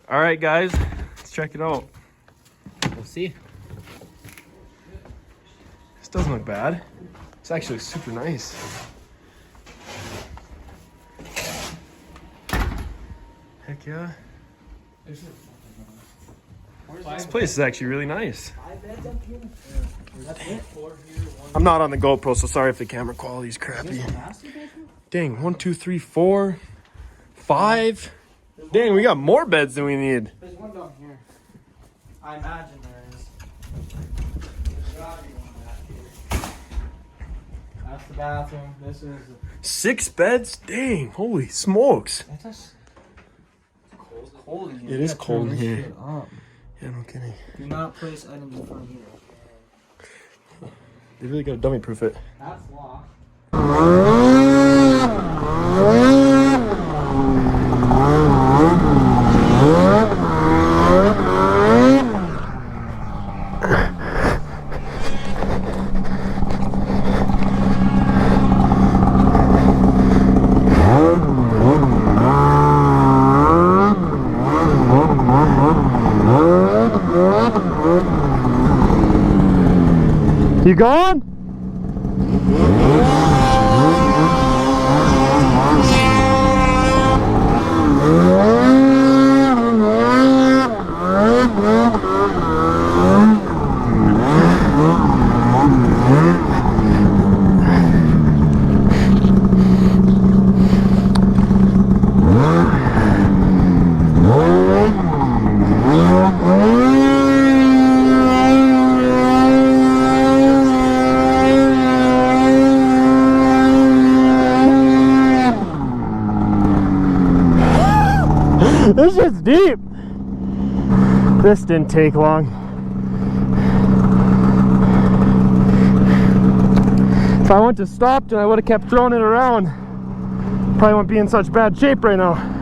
All right, guys, let's check it out. We'll see. This doesn't look bad. It's actually super nice. Heck yeah. This place is actually really nice. I'm not on the GoPro, so sorry if the camera quality is crappy. Dang, 1, 2, 3, 4, 5. Dang, we got more beds than we need. There's one down here. I imagine there is. There's gotta be one back here. That's the bathroom. This is. 6 beds? Dang, holy smokes. It's cold in here. It is cold in here. Up. Yeah, no kidding. Do not place items in front of here. They really gotta dummy proof it. That's locked. You gone? This shit's deep. This didn't take long. If I wouldn't have stopped and I would have kept throwing it around, probably wouldn't be in such bad shape right now.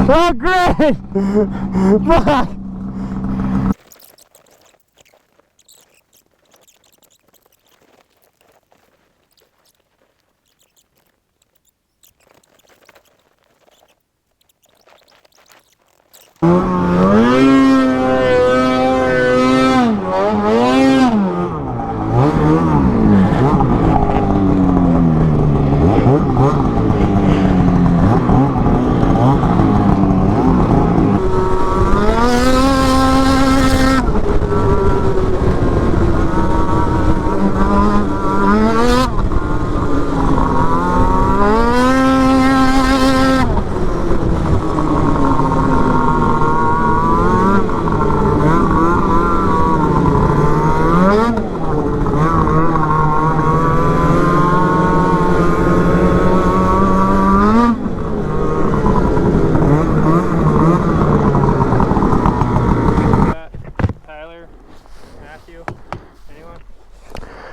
Oh, great! Fuck!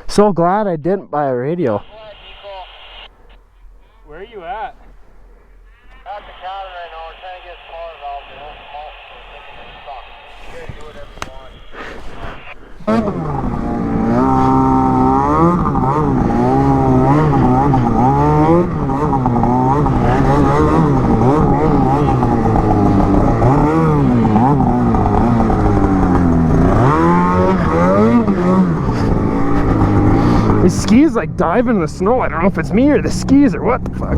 So glad I didn't buy a radio. Where are you at? At the counter right now, we're trying to get smaller valves. They won't come out, so we're thinking they suck. You guys do whatever you want. These skis like dive in the snow. I don't know if it's me or the skis or what the fuck.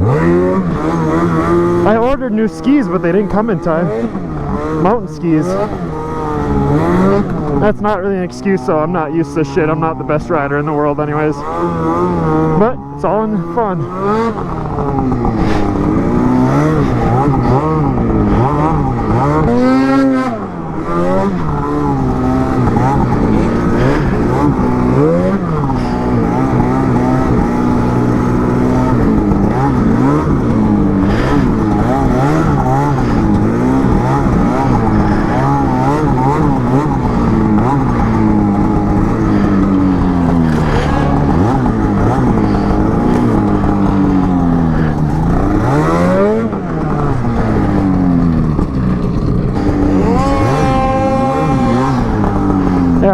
I ordered new skis, but they didn't come in time. Mountain skis. That's not really an excuse, so I'm not used to this shit. I'm not the best rider in the world anyways. But it's all in fun.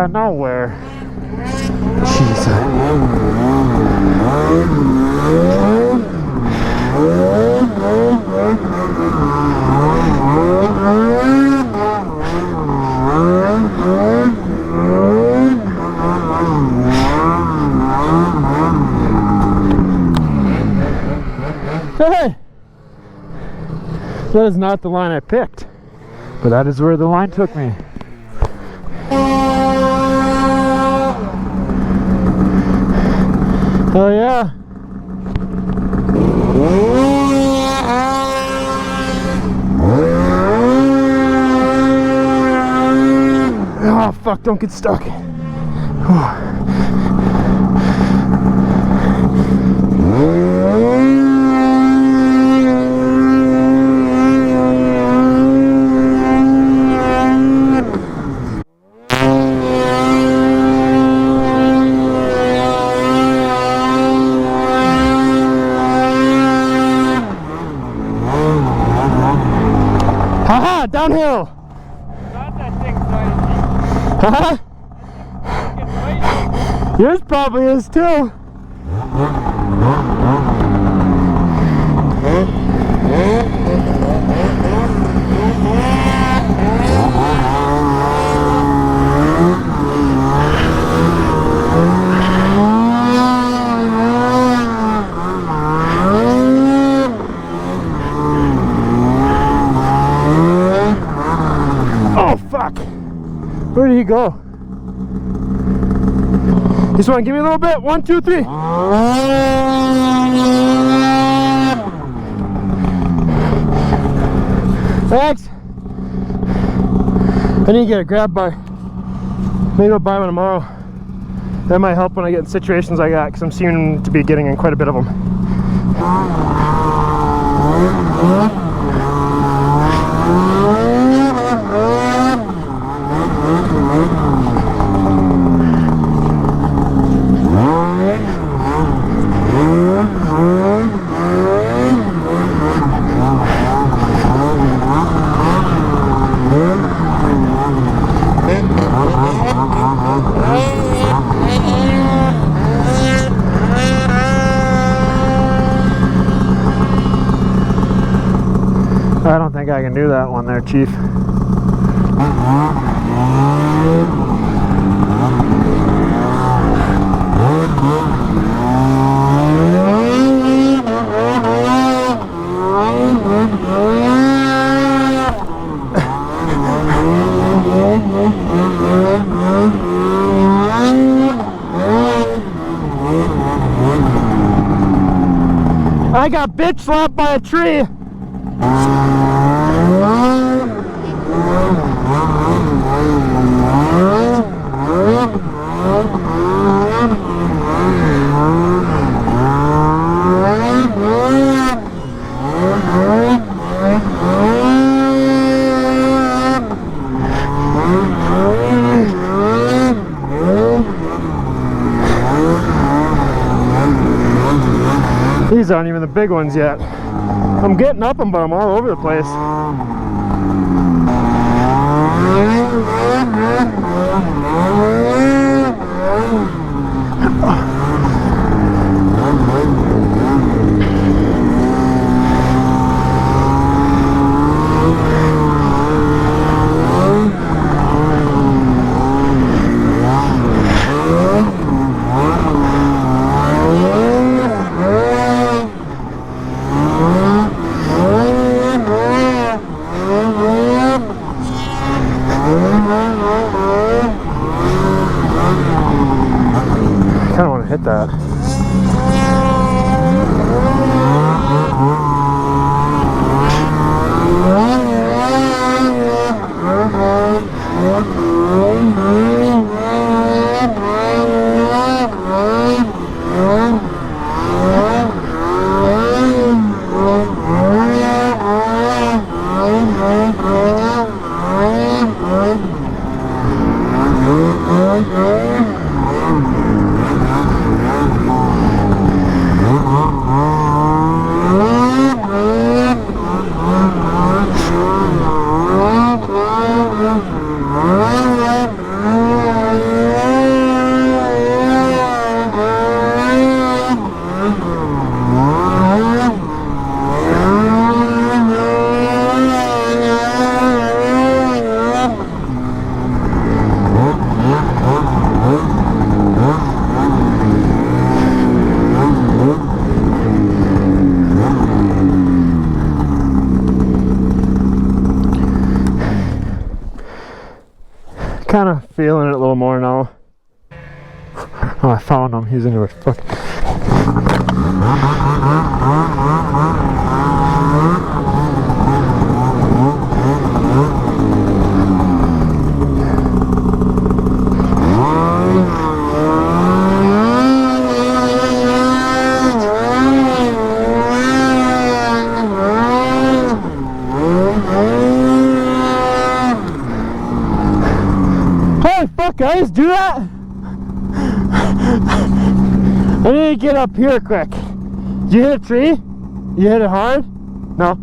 Yeah, nowhere. Jesus. Hey! That is not the line I picked, but that is where the line took me. Oh yeah. Oh fuck, don't get stuck. Haha, downhill! Not that thing crazy. Haha! It's crazy. Yours probably is too. Oh fuck! Where did he go? Just want to give me a little bit. 1, 2, 3. Thanks. I need to get a grab bar. Maybe I'll buy one tomorrow. That might help when I get in situations like that, because I'm seeming to be getting in quite a bit of them. I don't think I can do that one there, Chief. I got bitch slapped by a tree. These aren't even the big ones yet. I'm getting up them, but I'm all over the place. I kind of want to hit that. Kind of feeling it a little more now. Oh, I found him. He's into it. Fuck. Holy fuck, guys, do that? I need to get up here quick. Did you hit a tree? You hit it hard? No?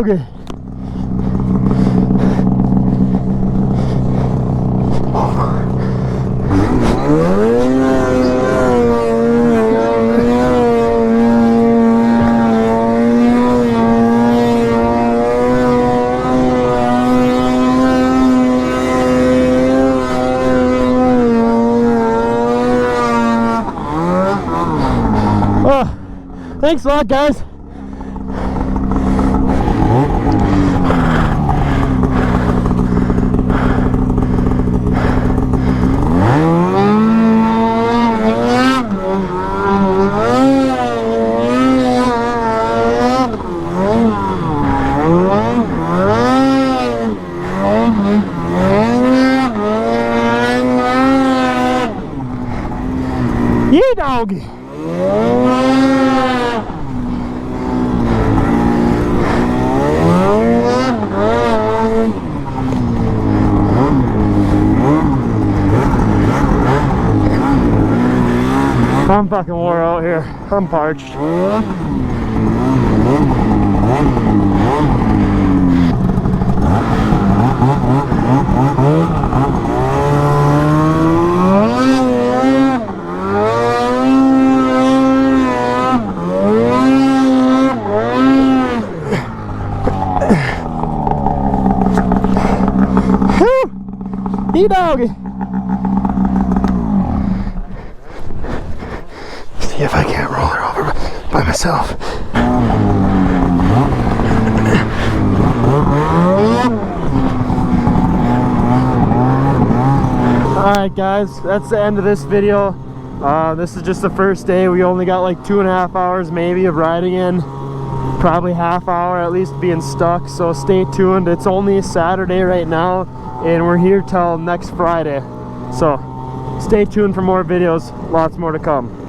Okay. Oh, thanks a lot, guys. Yeah, doggy. I'm fucking wore out here. I'm parched. Whew! Doggy. See if I can't roll her over by myself. Alright guys, that's the end of this video. This is just the first day. We only got like 2.5 hours maybe of riding in. Probably half hour at least being stuck, so stay tuned. It's only Saturday right now and we're here till next Friday. So stay tuned for more videos, lots more to come.